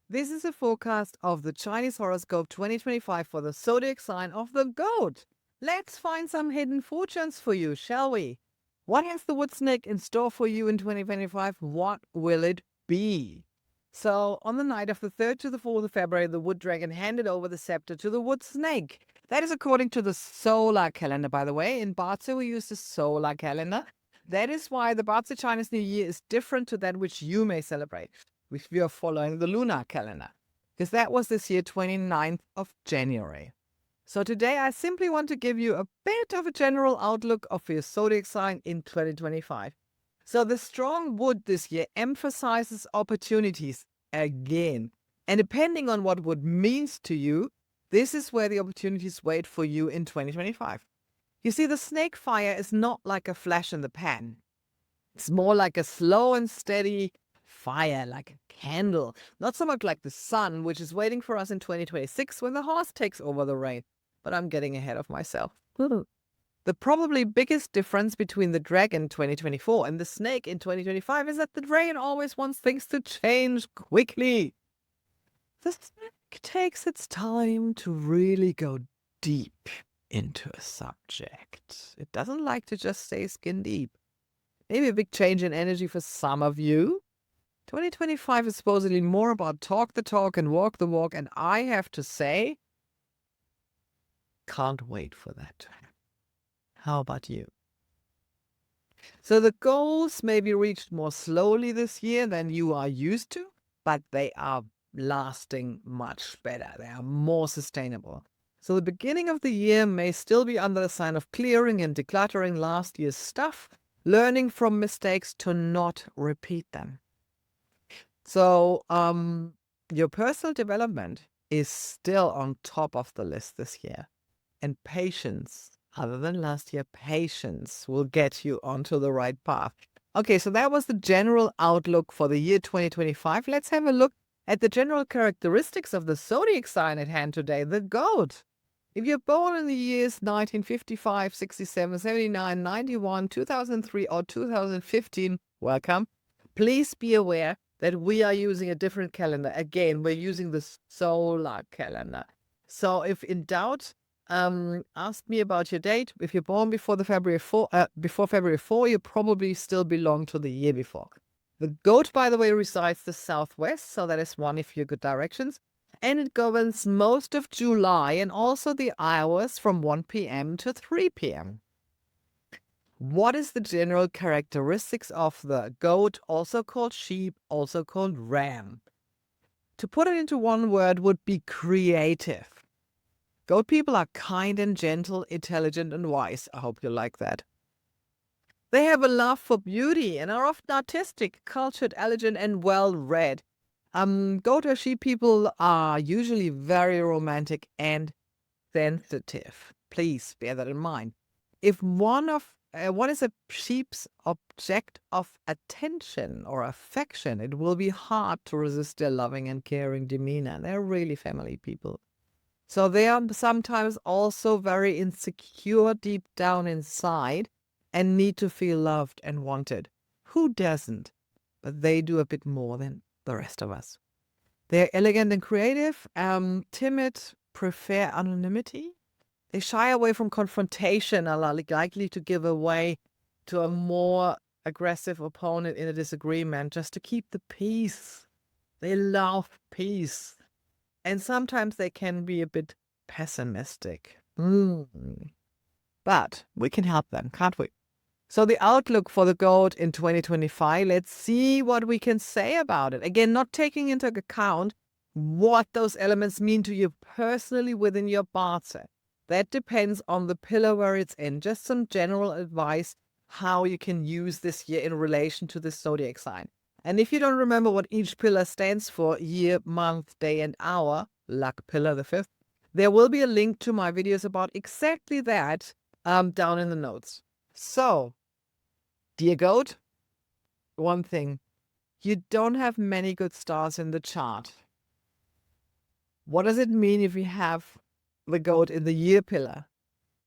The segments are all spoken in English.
This is a forecast of the Chinese horoscope 2025 for the zodiac sign of the goat. Let's find some hidden fortunes for you, shall we? What has the wood snake in store for you in 2025? What will it be? So, on the night of the 3rd to the 4th of February, the wood dragon handed over the scepter to the wood snake. That is according to the solar calendar, by the way. In Bazi, we use the solar calendar. That is why the Bazi Chinese New Year is different to that which you may celebrate if we are following the lunar calendar, because that was this year, 29th of January. So today I simply want to give you a bit of a general outlook of your zodiac sign in 2025. So the strong wood this year emphasizes opportunities again. And depending on what wood means to you, this is where the opportunities wait for you in 2025. You see, the snake fire is not like a flash in the pan. It's more like a slow and steady fire, like a candle. Not so much like the sun, which is waiting for us in 2026 when the horse takes over the reign. But I'm getting ahead of myself. The probably biggest difference between the dragon 2024 and the snake in 2025 is that the dragon always wants things to change quickly. The snake takes its time to really go deep into a subject. It doesn't like to just stay skin deep. Maybe a big change in energy for some of you. 2025 is supposedly more about talk the talk and walk the walk, and I have to say, can't wait for that to happen. How about you? So the goals may be reached more slowly this year than you are used to, but they are lasting much better. They are more sustainable. So the beginning of the year may still be under the sign of clearing and decluttering last year's stuff, learning from mistakes to not repeat them. So your personal development is still on top of the list this year. And patience, other than last year, patience will get you onto the right path. Okay, so that was the general outlook for the year 2025. Let's have a look at the general characteristics of the zodiac sign at hand today, the goat. If you're born in the years 1955, 67, 79, 91, 2003, or 2015, welcome. Please be aware that we are using a different calendar. Again, we're using the solar calendar. So if in doubt, ask me about your date. If you're born before February 4, you probably still belong to the year before. The goat, by the way, resides the southwest, so that is one of your good directions. And it governs most of July and also the hours from 1 p.m. to 3 p.m. What is the general characteristics of the goat, also called sheep, also called ram? To put it into one word would be creative. Goat people are kind and gentle, intelligent and wise. I hope you like that. They have a love for beauty and are often artistic, cultured, elegant, and well-read. Goat or sheep people are usually very romantic and sensitive. Please bear that in mind. If one is a sheep's object of attention or affection, it will be hard to resist their loving and caring demeanor. They're really family people. So they are sometimes also very insecure deep down inside and need to feel loved and wanted. Who doesn't? But they do a bit more than the rest of us. They're elegant and creative, timid, prefer anonymity. They shy away from confrontation, are likely to give away to a more aggressive opponent in a disagreement just to keep the peace. They love peace. And sometimes they can be a bit pessimistic. But we can help them, can't we? So the outlook for the goat in 2025, let's see what we can say about it. Again, not taking into account what those elements mean to you personally within your birth set. That depends on the pillar where it's in. Just some general advice how you can use this year in relation to this zodiac sign. And if you don't remember what each pillar stands for, year, month, day, and hour, luck pillar, the fifth, there will be a link to my videos about exactly that down in the notes. So, dear goat, one thing, you don't have many good stars in the chart. What does it mean if you have the goat in the year pillar?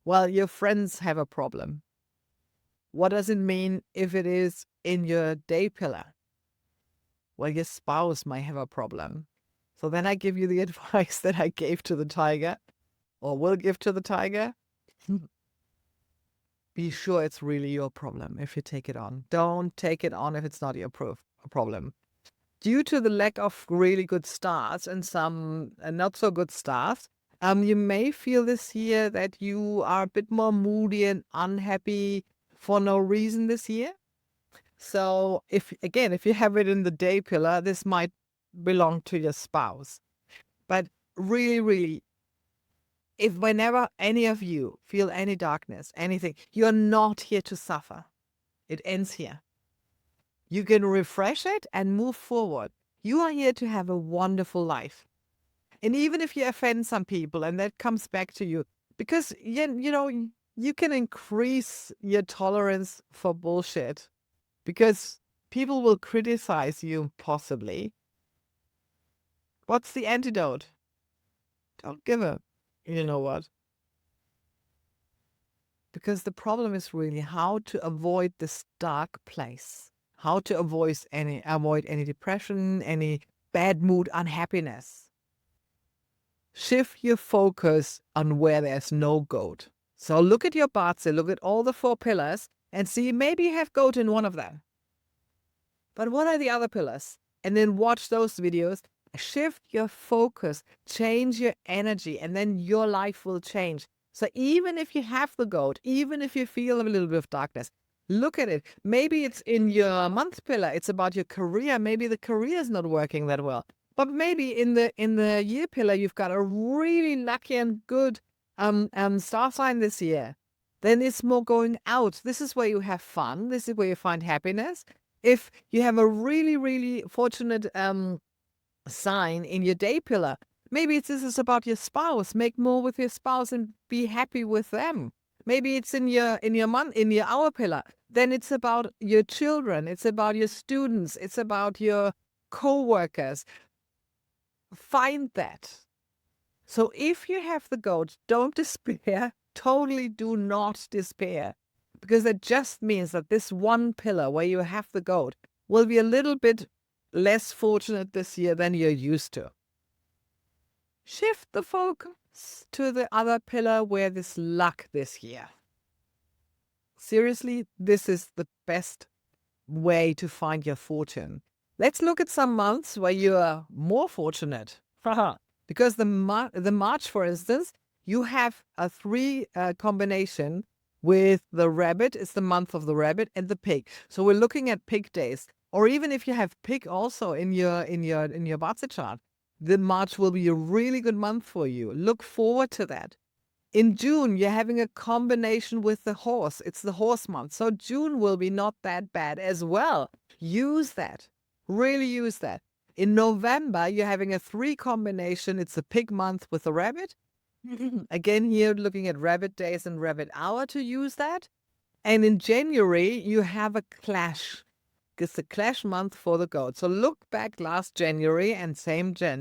Well, your friends have a problem. What does it mean if it is in your day pillar? Well, your spouse might have a problem. So then I give you the advice that I gave to the tiger, or will give to the tiger. Be sure it's really your problem if you take it on. Don't take it on if it's not your problem. Due to the lack of really good stars and some not so good stars, you may feel this year that you are a bit more moody and unhappy for no reason this year. So if you have it in the day pillar, this might belong to your spouse. But really, really, if whenever any of you feel any darkness, anything, you're not here to suffer. It ends here. You can refresh it and move forward. You are here to have a wonderful life. And even if you offend some people and that comes back to you, because you can increase your tolerance for bullshit because people will criticize you possibly. What's the antidote? Don't give a, you know what? Because the problem is really how to avoid this dark place, how to avoid any depression, any bad mood, unhappiness. Shift your focus on where there's no goat. So look at your Bazi, look at all the 4 pillars and see maybe you have goat in one of them. But what are the other pillars? And then watch those videos. Shift your focus, change your energy, and then your life will change. So even if you have the goat, even if you feel a little bit of darkness, look at it. Maybe it's in your month pillar. It's about your career. Maybe the career is not working that well. But maybe in the year pillar, you've got a really lucky and good star sign this year. Then it's more going out. This is where you have fun. This is where you find happiness. If you have a really, really fortunate sign in your day pillar, maybe this is about your spouse. Make more with your spouse and be happy with them. Maybe it's in your hour pillar. Then it's about your children. It's about your students. It's about your co-workers. Find that. So if you have the goat, don't despair. Totally do not despair. Because that just means that this one pillar where you have the goat will be a little bit less fortunate this year than you're used to. Shift the focus to the other pillar where there's luck this year. Seriously, this is the best way to find your fortune. Let's look at some months where you are more fortunate. Because the March, for instance, you have a 3 combination with the rabbit. It's the month of the rabbit and the pig. So we're looking at pig days. Or even if you have pig also in your Bazi chart, the March will be a really good month for you. Look forward to that. In June, you're having a combination with the horse. It's the horse month. So June will be not that bad as well. Use that. Really use that. In November, you're having a 3 combination. It's a pig month with the rabbit. Again, here looking at rabbit days and rabbit hour to use that. And in January, you have a clash. It's a clash month for the goat. So look back last January and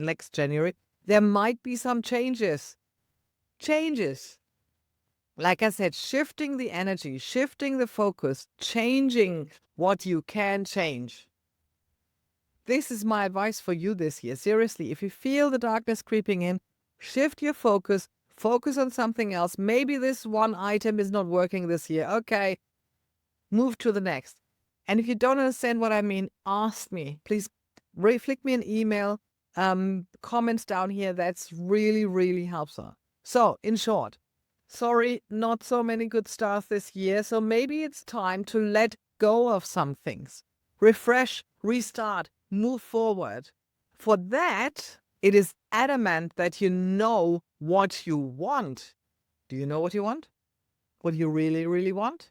next January. There might be some changes. Like I said, shifting the energy, shifting the focus, changing what you can change. This is my advice for you this year. Seriously, if you feel the darkness creeping in, shift your focus, focus on something else. Maybe this one item is not working this year. Okay, move to the next. And if you don't understand what I mean, ask me. Please flick me an email, comments down here. That's really, really helpful. So, in short, sorry, not so many good stars this year. So maybe it's time to let go of some things. Refresh, restart, move forward. For that, it is adamant that you know what you want. Do you know what you want? What you really, really want?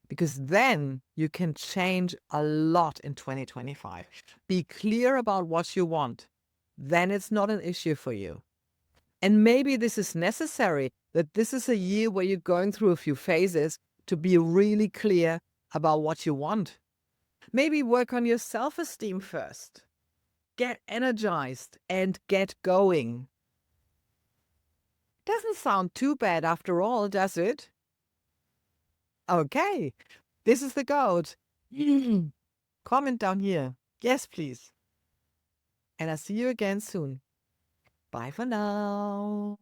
Because then you can change a lot in 2025. Be clear about what you want. Then it's not an issue for you. And maybe this is necessary, that this is a year where you're going through a few phases to be really clear about what you want. Maybe work on your self-esteem first. Get energized and get going. Doesn't sound too bad after all, does it? Okay, this is the goat. Comment down here. Yes, please. And I'll see you again soon. Bye for now.